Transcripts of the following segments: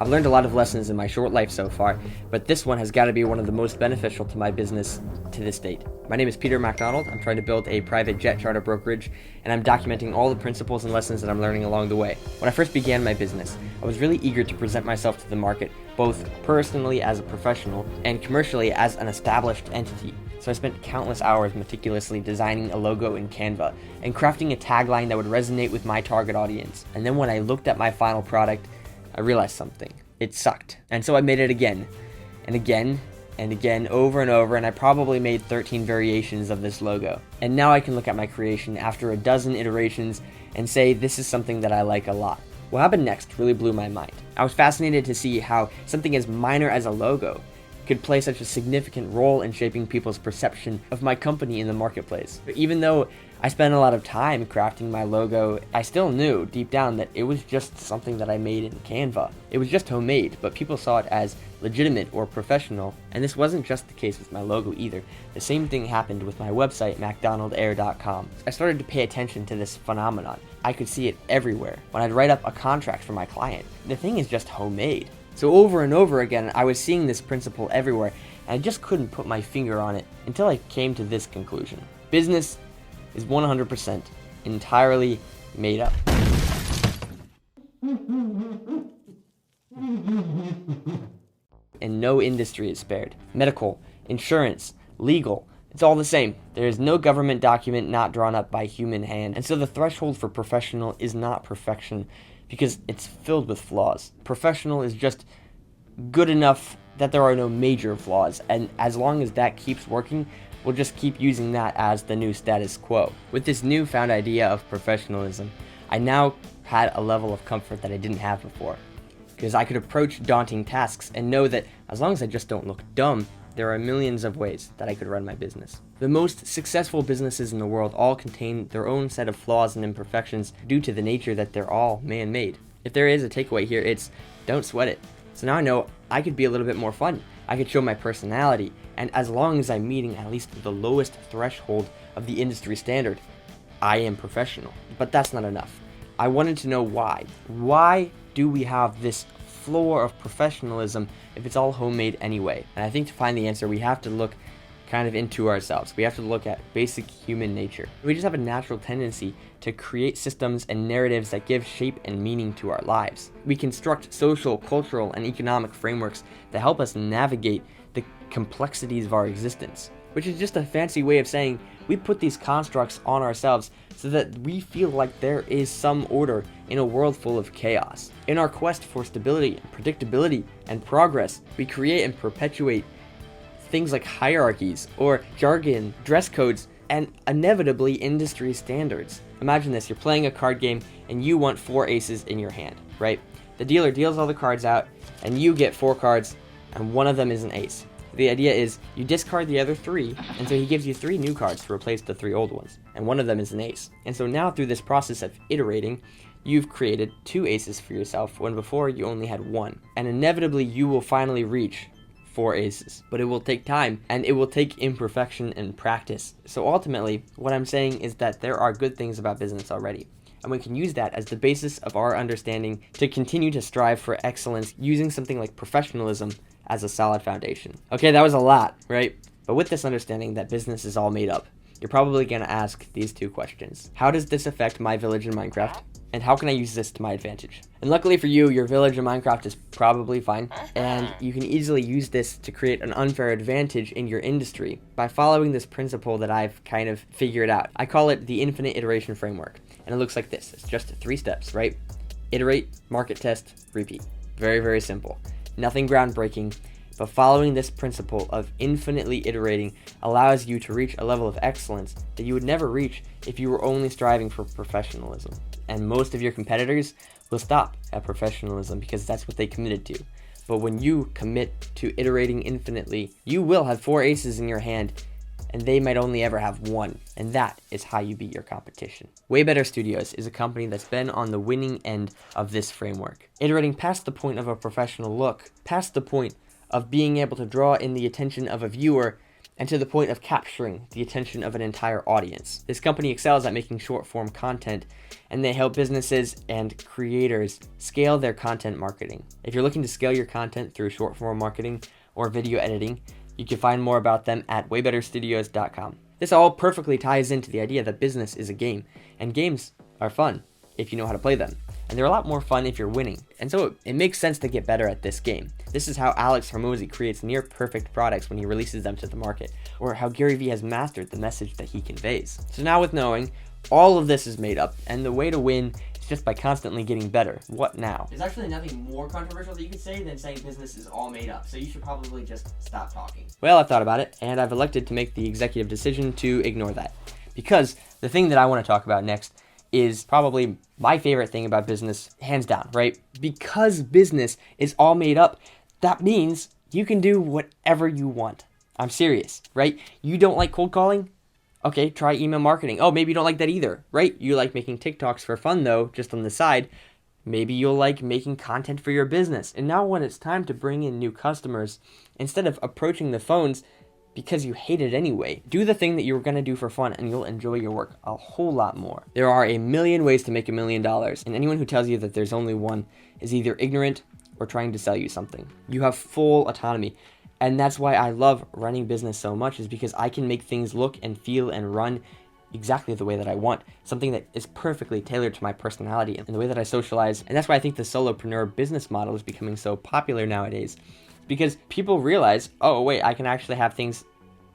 I've learned a lot of lessons in my short life so far, but this one has got to be one of the most beneficial to my business to this date. My name is Peter MacDonald. I'm trying to build a private jet charter brokerage, and I'm documenting all the principles and lessons that I'm learning along the way. When I first began my business, I was really eager to present myself to the market, both personally as a professional and commercially as an established entity. So I spent countless hours meticulously designing a logo in Canva and crafting a tagline that would resonate with my target audience. And then when I looked at my final product, I realized something. It sucked. And so I made it again and again and again, over and over, and I probably made 13 variations of this logo. And now I can look at my creation after a dozen iterations and say this is something that I like a lot. What happened next really blew my mind. I was fascinated to see how something as minor as a logo could play such a significant role in shaping people's perception of my company in the marketplace. But even though I spent a lot of time crafting my logo, I still knew deep down that it was just something that I made in Canva. It was just homemade, but people saw it as legitimate or professional, and this wasn't just the case with my logo either. The same thing happened with my website, macdonaldair.com. I started to pay attention to this phenomenon. I could see it everywhere. When I'd write up a contract for my client, the thing is just homemade. So over and over again, I was seeing this principle everywhere, and I just couldn't put my finger on it until I came to this conclusion. Business is 100% entirely made up. And no industry is spared. Medical, insurance, legal, it's all the same. There is no government document not drawn up by human hand, and so the threshold for professional is not perfection, because it's filled with flaws. Professional is just good enough that there are no major flaws, and as long as that keeps working, we'll just keep using that as the new status quo. With this newfound idea of professionalism, I now had a level of comfort that I didn't have before, because I could approach daunting tasks and know that as long as I just don't look dumb, there are millions of ways that I could run my business. The most successful businesses in the world all contain their own set of flaws and imperfections due to the nature that they're all man-made. If there is a takeaway here, it's don't sweat it. So now I know I could be a little bit more fun. I could show my personality, and as long as I'm meeting at least the lowest threshold of the industry standard, I am professional. But that's not enough. I wanted to know why. Why do we have this floor of professionalism if it's all homemade anyway? And I think to find the answer, we have to look kind of into ourselves. We have to look at basic human nature. We just have a natural tendency to create systems and narratives that give shape and meaning to our lives. We construct social, cultural, and economic frameworks that help us navigate the complexities of our existence, which is just a fancy way of saying we put these constructs on ourselves so that we feel like there is some order in a world full of chaos. In our quest for stability and predictability and progress, we create and perpetuate things like hierarchies or jargon, dress codes, and inevitably industry standards. Imagine this, you're playing a card game and you want 4 aces in your hand, right? The dealer deals all the cards out and you get 4 cards and one of them is an ace. The idea is you discard the other 3, and so he gives you 3 new cards to replace the 3 old ones, and one of them is an ace. And so now through this process of iterating, you've created 2 aces for yourself when before you only had 1. And inevitably you will finally reach 4 aces, but it will take time and it will take imperfection and practice. So ultimately, what I'm saying is that there are good things about business already, and we can use that as the basis of our understanding to continue to strive for excellence using something like professionalism as a solid foundation. Okay, that was a lot, right? But with this understanding that business is all made up, you're probably going to ask these 2 questions. How does this affect my village in Minecraft? And how can I use this to my advantage? And luckily for you, your village in Minecraft is probably fine, and you can easily use this to create an unfair advantage in your industry by following this principle that I've kind of figured out. I call it the infinite iteration framework, and it looks like this. It's just 3 steps, right? Iterate, market test, repeat. Very, very simple. Nothing groundbreaking, but following this principle of infinitely iterating allows you to reach a level of excellence that you would never reach if you were only striving for professionalism. And most of your competitors will stop at professionalism because that's what they committed to. But when you commit to iterating infinitely, you will have 4 aces in your hand, and they might only ever have 1, and that is how you beat your competition. Way Better Studios is a company that's been on the winning end of this framework, iterating past the point of a professional look, past the point of being able to draw in the attention of a viewer, and to the point of capturing the attention of an entire audience. This company excels at making short-form content, and they help businesses and creators scale their content marketing. If you're looking to scale your content through short-form marketing or video editing, you can find more about them at waybetterstudios.com. This all perfectly ties into the idea that business is a game, and games are fun if you know how to play them. And they're a lot more fun if you're winning. And so it makes sense to get better at this game. This is how Alex Hormozy creates near perfect products when he releases them to the market, or how Gary Vee has mastered the message that he conveys. So now with knowing all of this is made up, and the way to win is just by constantly getting better, what now? There's actually nothing more controversial that you could say than saying business is all made up, so you should probably just stop talking. Well, I've thought about it, and I've elected to make the executive decision to ignore that. Because the thing that I want to talk about next is probably my favorite thing about business, hands down, right? Because business is all made up, that means you can do whatever you want. I'm serious, right? You don't like cold calling? Okay, try email marketing. Oh, maybe you don't like that either, right? You like making TikToks for fun though, just on the side. Maybe you'll like making content for your business. And now when it's time to bring in new customers, instead of approaching the phones because you hate it anyway, do the thing that you were going to do for fun and you'll enjoy your work a whole lot more. There are a million ways to make $1 million, and anyone who tells you that there's only one is either ignorant or trying to sell you something. You have full autonomy, and that's why I love running business so much, is because I can make things look and feel and run exactly the way that I want, something that is perfectly tailored to my personality and the way that I socialize. And that's why I think the solopreneur business model is becoming so popular nowadays, because people realize, oh wait, I can actually have things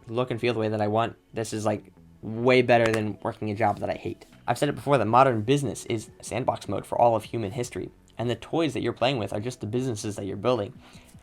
look and feel the way that I want. This is like way better than working a job that I hate. I've said it before that modern business is sandbox mode for all of human history, and the toys that you're playing with are just the businesses that you're building.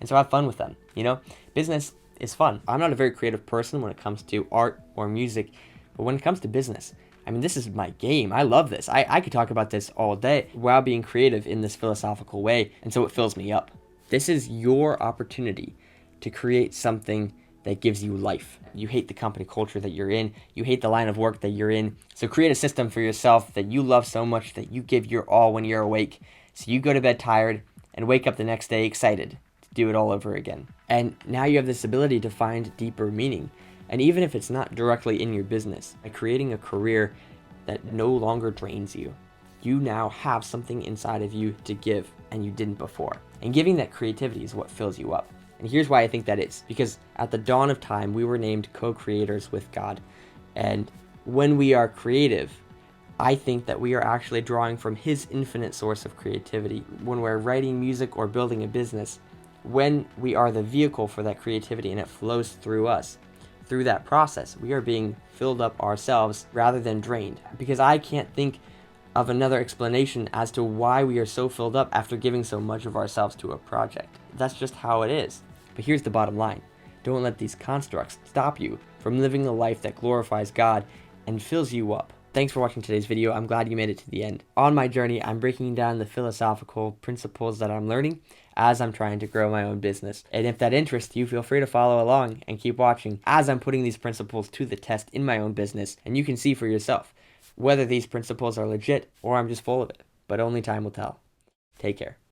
And so have fun with them, you know? Business is fun. I'm not a very creative person when it comes to art or music, but when it comes to business, I mean, this is my game. I love this. I could talk about this all day while being creative in this philosophical way, and so it fills me up. This is your opportunity to create something that gives you life. You hate the company culture that you're in. You hate the line of work that you're in. So create a system for yourself that you love so much that you give your all when you're awake. So you go to bed tired and wake up the next day excited to do it all over again. And now you have this ability to find deeper meaning. And even if it's not directly in your business, by creating a career that no longer drains you, you now have something inside of you to give and you didn't before. And giving that creativity is what fills you up. And here's why I think that is. Because at the dawn of time, we were named co-creators with God. And when we are creative, I think that we are actually drawing from His infinite source of creativity. When we're writing music or building a business, when we are the vehicle for that creativity and it flows through us, through that process, we are being filled up ourselves rather than drained. Because I can't think of another explanation as to why we are so filled up after giving so much of ourselves to a project. That's just how it is. But here's the bottom line. Don't let these constructs stop you from living a life that glorifies God and fills you up. Thanks for watching today's video. I'm glad you made it to the end. On my journey, I'm breaking down the philosophical principles that I'm learning as I'm trying to grow my own business. And if that interests you, feel free to follow along and keep watching as I'm putting these principles to the test in my own business, and you can see for yourself whether these principles are legit or I'm just full of it. But only time will tell. Take care.